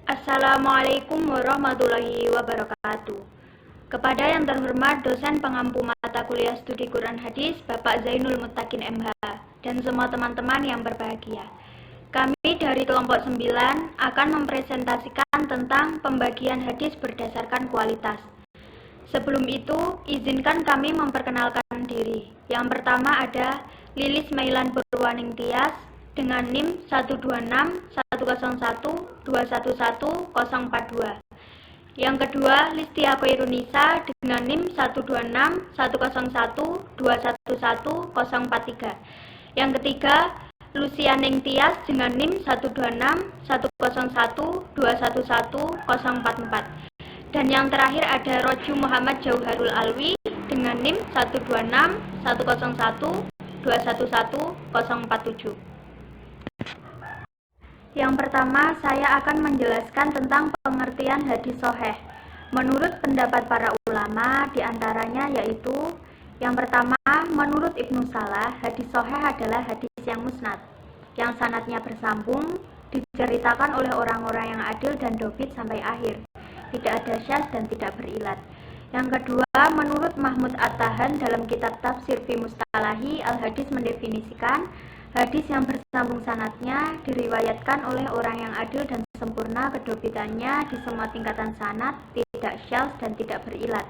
Assalamualaikum warahmatullahi wabarakatuh. Kepada yang terhormat dosen pengampu mata kuliah studi Quran Hadis, Bapak Zainul Muttaqin MH, dan semua teman-teman yang berbahagia. Kami dari kelompok 9 akan mempresentasikan tentang pembagian hadis berdasarkan kualitas. Sebelum itu, izinkan kami memperkenalkan diri. Yang pertama ada Lilis Mailan Purwaning Tias dengan NIM 126-101-211-042. Yang kedua, Listia Koirunisa dengan NIM 126-101-211-043. Yang ketiga, Lucianing Tias dengan NIM 126-101-211-044. Dan yang terakhir ada Roju Muhammad Jauharul Alwi dengan NIM 126-101-211-047. Yang pertama, saya akan menjelaskan tentang pengertian hadis sahih. Menurut pendapat para ulama, diantaranya yaitu yang pertama, menurut Ibnu Salah, hadis sahih adalah hadis yang musnad, yang sanadnya bersambung, diceritakan oleh orang-orang yang adil dan dobit sampai akhir, tidak ada syadz dan tidak berilat. Yang kedua, menurut Mahmud At-Tahan dalam kitab Tafsir fi Mustalahi Al-Hadis mendefinisikan hadis yang bersambung sanadnya diriwayatkan oleh orang yang adil dan sempurna kedobitannya di semua tingkatan sanad, tidak syadz dan tidak berilat.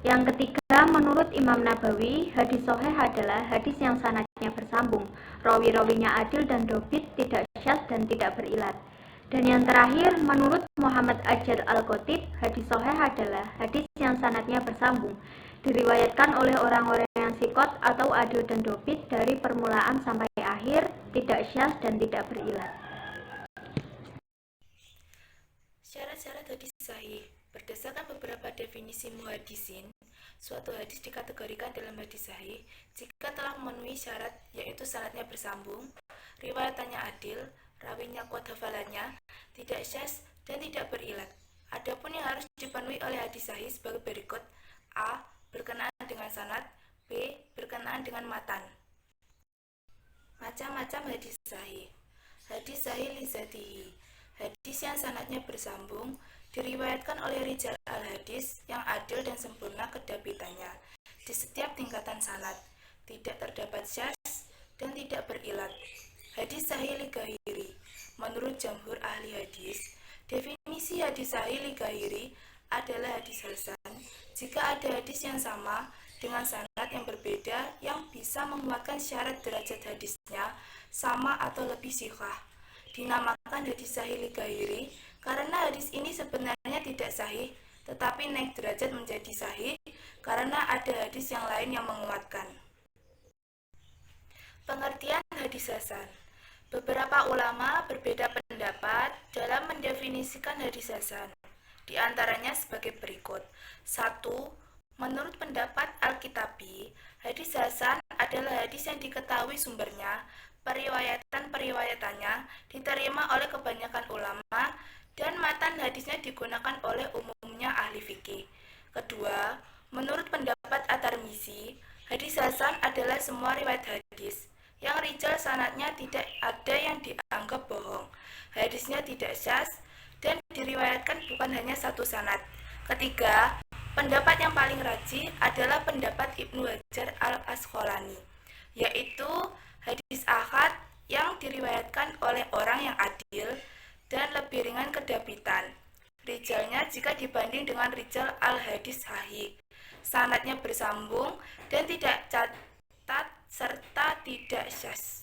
Yang ketiga, menurut Imam Nabawi, hadis sahih adalah hadis yang sanadnya bersambung, rawi-rawinya adil dan dobit, tidak syadz dan tidak berilat. Dan yang terakhir, menurut Muhammad Ajar Al-Khatib, hadis sahih adalah hadis yang sanadnya bersambung, diriwayatkan oleh orang-orang yang sikot atau adil dan dobit dari permulaan sampai akhir, tidak syadz dan tidak berilat. Syarat-syarat hadis sahih. Berdasarkan beberapa definisi muhaddisin, suatu hadis dikategorikan dalam hadis sahih jika telah memenuhi syarat, yaitu sanadnya bersambung, riwayatannya adil, rawinya kuat hafalannya, tidak syadz dan tidak berilat. Adapun yang harus dipenuhi oleh hadis sahih sebagai berikut: A. Berkenaan dengan sanad, B. Berkenaan dengan matan. Macam-macam hadis sahih. Hadis sahih li dzatihi. Hadis yang sanadnya bersambung diriwayatkan oleh rijal al-hadis yang adil dan sempurna kedabitannya di setiap tingkatan sanad, tidak terdapat syadz dan tidak berilat. Hadis sahih li ghairi. Menurut jamhur ahli hadis, definisi hadis sahih li ghairi adalah hadis hasan jika ada hadis yang sama dengan sanad yang berbeda yang bisa menguatkan syarat derajat hadisnya sama atau lebih sihah. Dinamakan hadis sahih li ghairi karena hadis ini sebenarnya tidak sahih, tetapi naik derajat menjadi sahih karena ada hadis yang lain yang menguatkan. Pengertian hadis hasan. Beberapa ulama berbeda pendapat dalam mendefinisikan hadis hasan. Di antaranya sebagai berikut. 1. Menurut pendapat Al-Kitabi, hadis hasan adalah hadis yang diketahui sumbernya, periwayatan-periwayatannya diterima oleh kebanyakan ulama, dan matan hadisnya digunakan oleh umumnya ahli fikih. Kedua, menurut pendapat At-Tirmizi, hadis hasan adalah semua riwayat hadis yang rijal sanadnya tidak ada yang dianggap bohong, hadisnya tidak syadz dan diriwayatkan bukan hanya satu sanad. Ketiga, pendapat yang paling rajih adalah pendapat Ibnu Hajar Al-Asqalani, yaitu hadis ahad yang diriwayatkan oleh orang yang adil dan lebih ringan kedabitan rijalnya jika dibanding dengan rijal al-hadis sahih, sanadnya bersambung dan tidak catat serta tidak syadz.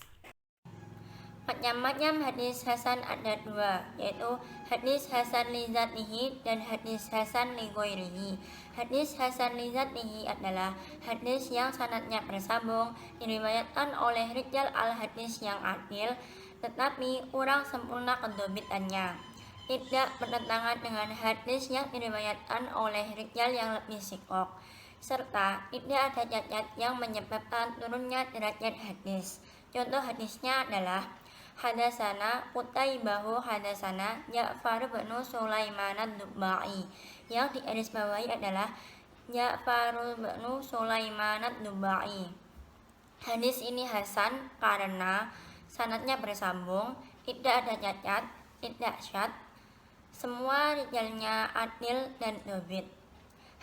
Macam-macam hadis hasan ada dua, yaitu hadis hasan li dzatihi dan hadis hasan li ghairihi. Hadis hasan li dzatihi adalah hadis yang sanadnya bersambung, diriwayatkan oleh rijal al-hadis yang adil, tetapi kurang sempurna kedobitannya, tidak bertentangan dengan hadis yang diriwayatkan oleh rijal yang lebih sikok, serta tidak ada cacat yang menyebabkan turunnya derajat hadis. Contoh hadisnya adalah hadasana Qutaibahu hadasana Ja'far bin Sulaiman ad-Dubai. Yang digarisbawahi adalah Ja'far bin Sulaiman ad-Dubai. Hadis ini hasan karena sanadnya bersambung, tidak ada cacat, tidak syadz, Semua rijalnya adil dan dobit.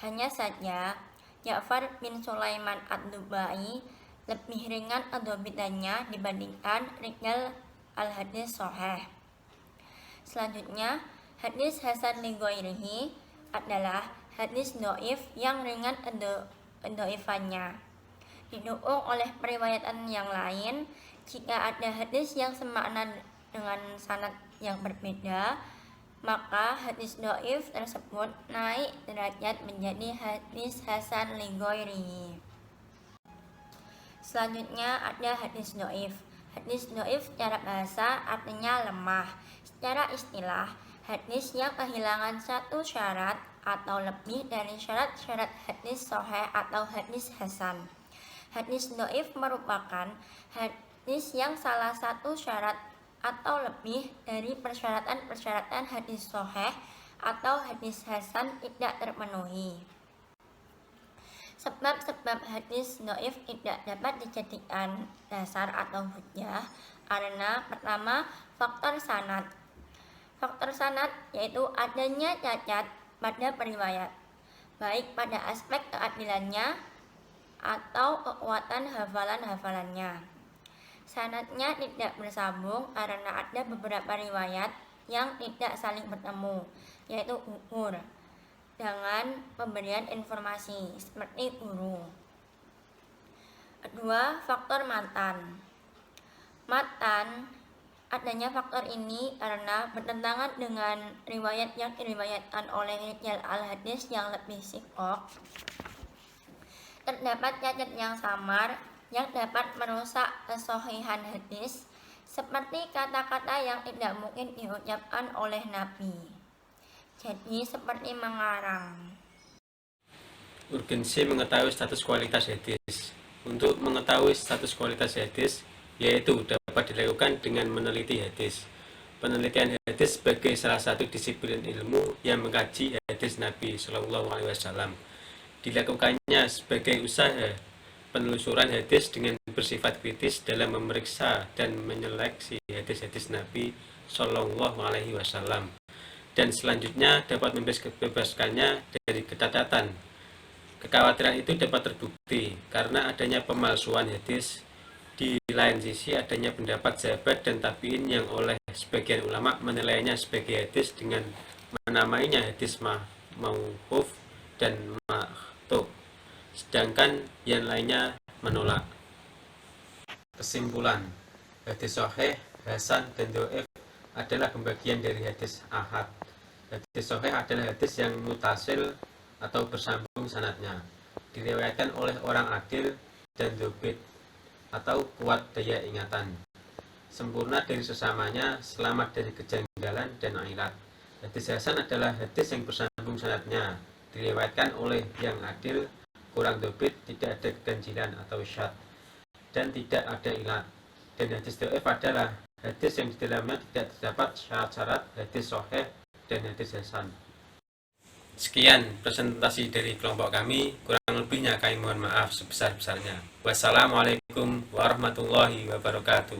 Hanya saja Ja'far bin Sulaiman ad-Dubai lebih ringan adobitannya dibandingkan rijal al-hadis sahih. Selanjutnya, hadis hasan li ghairihi adalah hadis dhaif yang ringan dhaifannya. Didukung oleh periwayatan yang lain, jika ada hadis yang semakna dengan sanad yang berbeda, maka hadis dhaif tersebut naik derajat menjadi hadis hasan li ghairihi. Selanjutnya ada hadis dhaif. Hadis dhaif secara bahasa artinya lemah. Secara istilah, hadis yang kehilangan satu syarat atau lebih dari syarat-syarat hadis sahih atau hadis hasan. Hadis dhaif merupakan hadis yang salah satu syarat atau lebih dari persyaratan-persyaratan hadis sahih atau hadis hasan tidak terpenuhi. Sebab-sebab hadis dhaif tidak dapat dijadikan dasar atau hujjah karena pertama, faktor sanad. Faktor sanad yaitu adanya cacat pada periwayat, baik pada aspek keadilannya atau kekuatan hafalan-hafalannya. Sanadnya tidak bersambung karena ada beberapa riwayat yang tidak saling bertemu, yaitu gugur dengan pemberian informasi seperti guru. Kedua, faktor matan. Adanya faktor ini karena bertentangan dengan riwayat yang diriwayatkan oleh rijal al-hadis yang lebih siqah. Terdapat cacat yang samar yang dapat merusak kesohihan hadis, seperti kata-kata yang tidak mungkin diucapkan oleh Nabi. Jadi seperti mengarang. Urgensi mengetahui status kualitas hadis. Untuk mengetahui status kualitas hadis, yaitu dapat dilakukan dengan meneliti hadis. Penelitian hadis sebagai salah satu disiplin ilmu yang mengkaji hadis Nabi Shallallahu Alaihi Wasallam. Dilakukannya sebagai usaha penelusuran hadis dengan bersifat kritis dalam memeriksa dan menyeleksi hadis-hadis Nabi Shallallahu Alaihi Wasallam, dan selanjutnya dapat membebaskannya dari kecacatan. Kekhawatiran itu dapat terbukti karena adanya pemalsuan hadis. Di lain sisi adanya pendapat sahabat dan tabi'in yang oleh sebagian ulama menilainya sebagai hadis dengan menamainya hadis mauquf dan maktub, sedangkan yang lainnya menolak. Kesimpulan, hadis sahih, hasan, dan dhaif adalah pembagian dari hadis ahad. Hadis sahih adalah hadis yang mutasil atau bersambung sanadnya, diriwayatkan oleh orang adil dan dzabit atau kuat daya ingatan, sempurna dari sesamanya, selamat dari kejanggalan dan ilat. Hadis hasan adalah hadis yang bersambung sanadnya, diriwayatkan oleh yang adil, kurang dzabit, tidak ada keganjilan atau syad, dan tidak ada ilat. Dan hadis dhaif adalah hadis yang di dalamnya tidak terdapat syarat-syarat hadis sahih dan hadis hasan. Sekian presentasi dari kelompok kami, kurang lebihnya kami mohon maaf sebesar-besarnya. Wassalamualaikum warahmatullahi wabarakatuh.